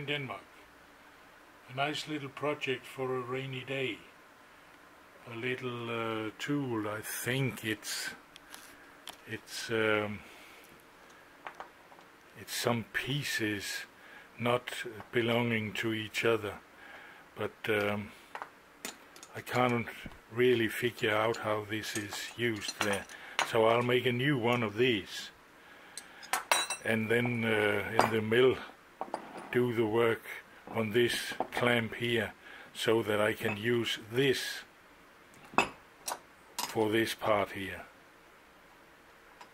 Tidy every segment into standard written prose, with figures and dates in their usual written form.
in Denmark. A nice little project for a rainy day. A little tool. I think it's some pieces not belonging to each other, but I can't really figure out how this is used there. So I'll make a new one of these, and then in the mill do the work on this clamp here, so that I can use this for this part here,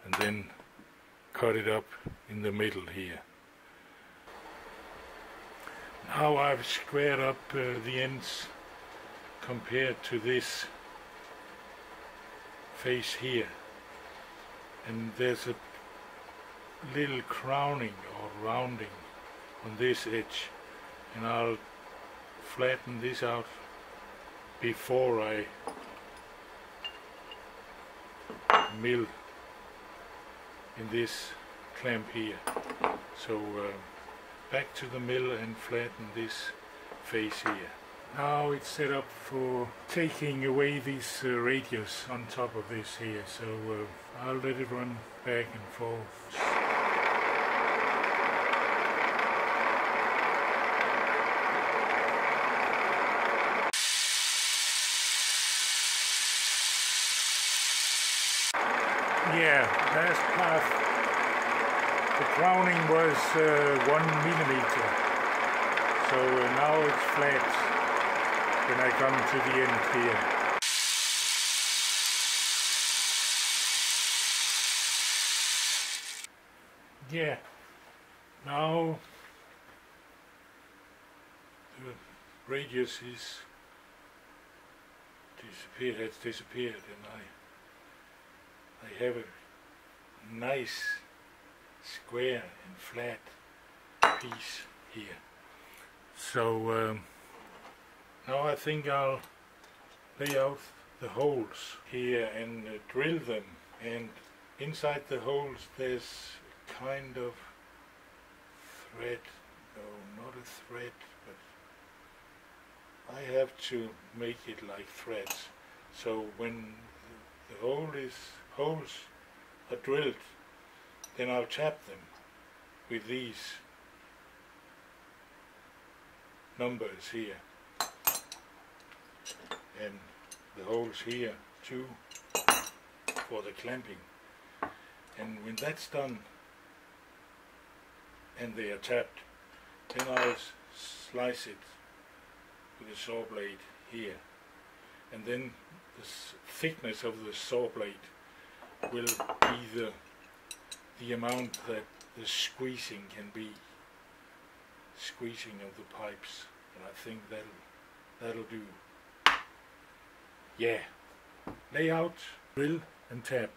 and then cut it up in the middle here. Now I've squared up the ends compared to this face here, and there's a little crowning or rounding on this edge, and I'll flatten this out before I mill in this clamp here. So back to the mill and flatten this face here. Now it's set up for taking away this radius on top of this here, so I'll let it run back and forth. Yeah, last path, the crowning was 1 millimeter, so now it's flat when I come to the end here. Yeah, now the radius is has disappeared, and I have a nice square and flat piece here. So now I think I'll lay out the holes here and drill them, and inside the holes there's kind of thread, no, not a thread, but I have to make it like threads. So when the holes are drilled, then I'll tap them with these numbers here, and the holes here too for the clamping. And when that's done and they are tapped, then I'll slice it with a saw blade here, and then the thickness of the saw blade will be the amount that the squeezing can be, squeezing of the pipes, and I think that'll do. Yeah, lay out, drill and tap.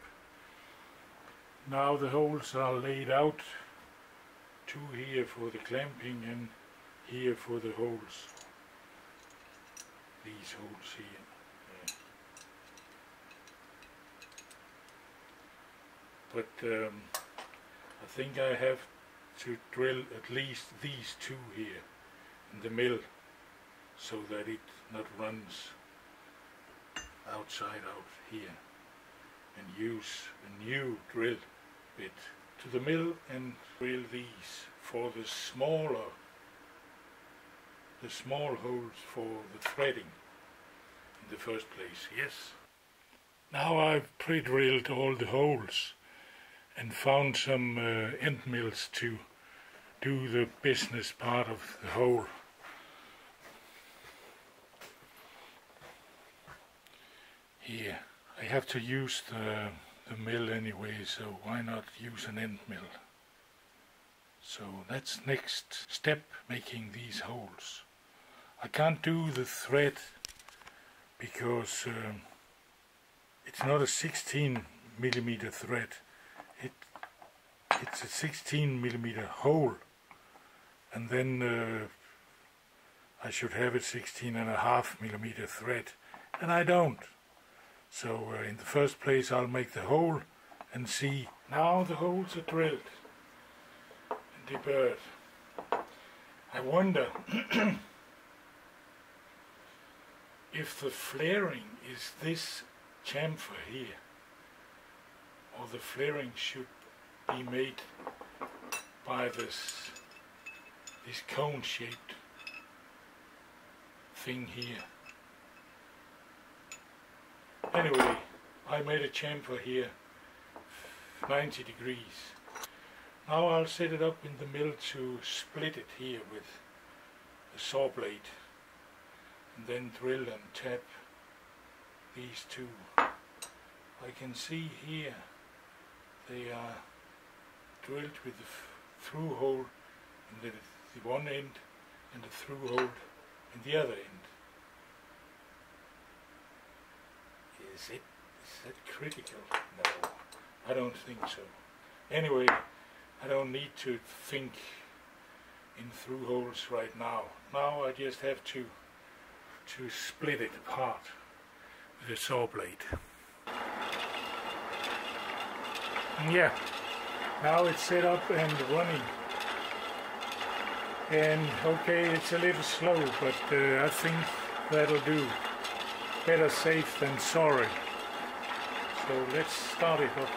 Now the holes are laid out, 2 here for the clamping and here for the holes, these holes here. But I think I have to drill at least these 2 here in the mill, so that it not runs outside out here, and use a new drill bit to the mill and drill these for the small holes for the threading in the first place. Yes. Now I've pre-drilled all the holes and found some end mills to do the business part of the hole. Here, I have to use the mill anyway, so why not use an end mill? So that's next step, making these holes. I can't do the thread because it's not a 16 millimeter thread. It's a 16 millimeter hole, and then I should have a 16.5 millimeter thread, and I don't. So in the first place I'll make the hole and see. Now the holes are drilled and deburred. I wonder if the flaring is this chamfer here, or the flaring should be made by this cone-shaped thing here. Anyway, I made a chamfer here, 90 degrees. Now I'll set it up in the mill to split it here with a saw blade, and then drill and tap these two. I can see here they are drilled with the through hole in the one end and the through hole in the other end. Is that critical? No, I don't think so. Anyway, I don't need to think in through holes right now. Now I just have to split it apart with a saw blade. And yeah, now it's set up and running. And okay, it's a little slow, but I think that'll do. Better safe than sorry. So let's start it up.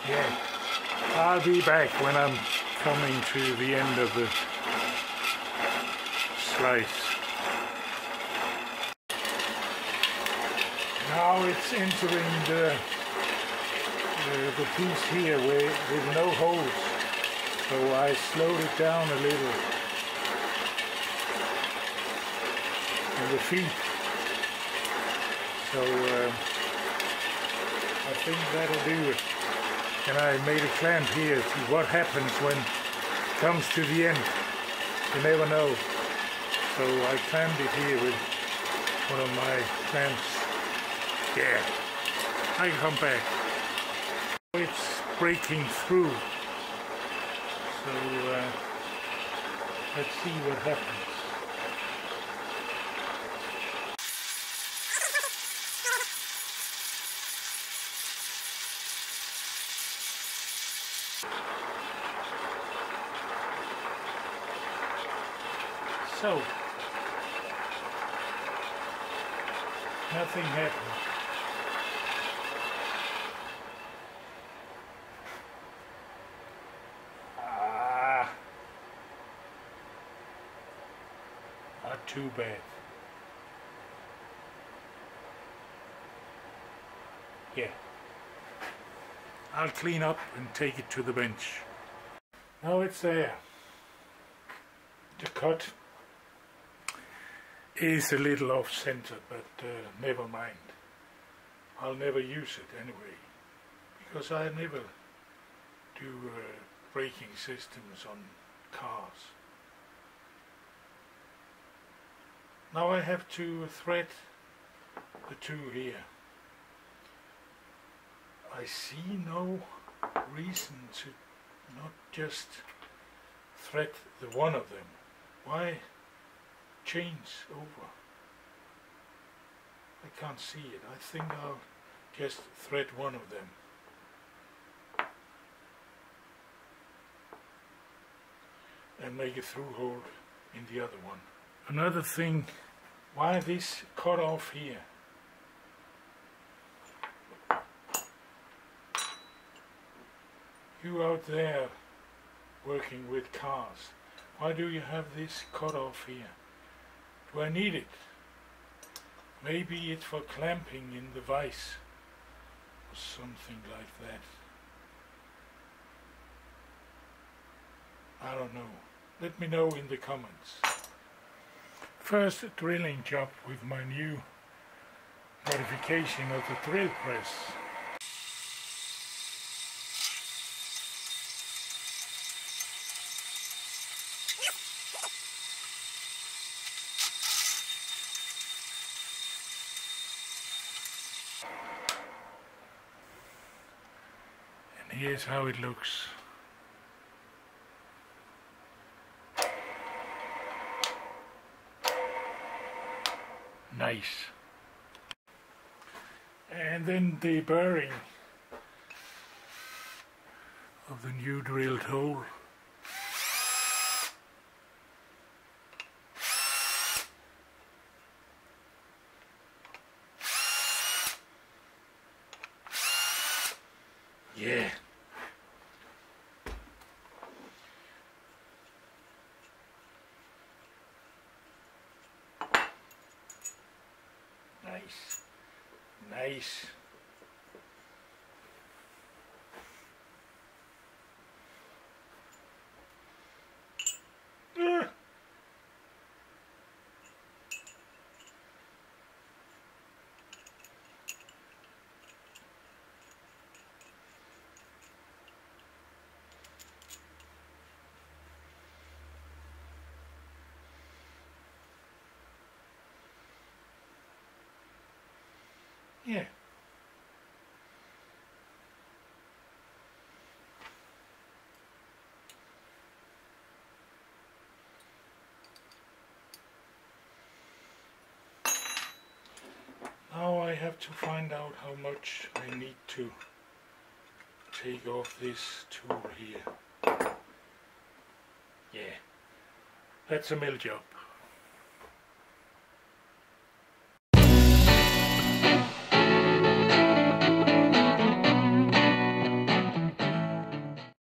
Yeah, I'll be back when I'm coming to the end of the slice. Now it's entering the piece here with no holes, so I slowed it down a little. And the feet. So I think that'll do it. And I made a clamp here. See what happens when it comes to the end. You never know. So I clamped it here with one of my clamps. Yeah, I can come back. It's breaking through. So let's see what happens. So, nothing happened. Not too bad. Yeah. I'll clean up and take it to the bench. Now it's there. The cut is a little off center, but never mind. I'll never use it anyway, because I never do braking systems on cars. Now I have to thread the two here. I see no reason to not just thread the one of them. Why change over? I can't see it. I think I'll just thread one of them. And make a through hole in the other one. Another thing, why this cut off here? You out there working with cars, why do you have this cut off here? Do I need it? Maybe it's for clamping in the vise or something like that. I don't know. Let me know in the comments. First drilling job with my new modification of the drill press. And here's how it looks. Nice. And then the bearing of the new drilled hole. Yeah. Nice. Nice. Yeah. Now I have to find out how much I need to take off this tool here. Yeah, that's a mill job.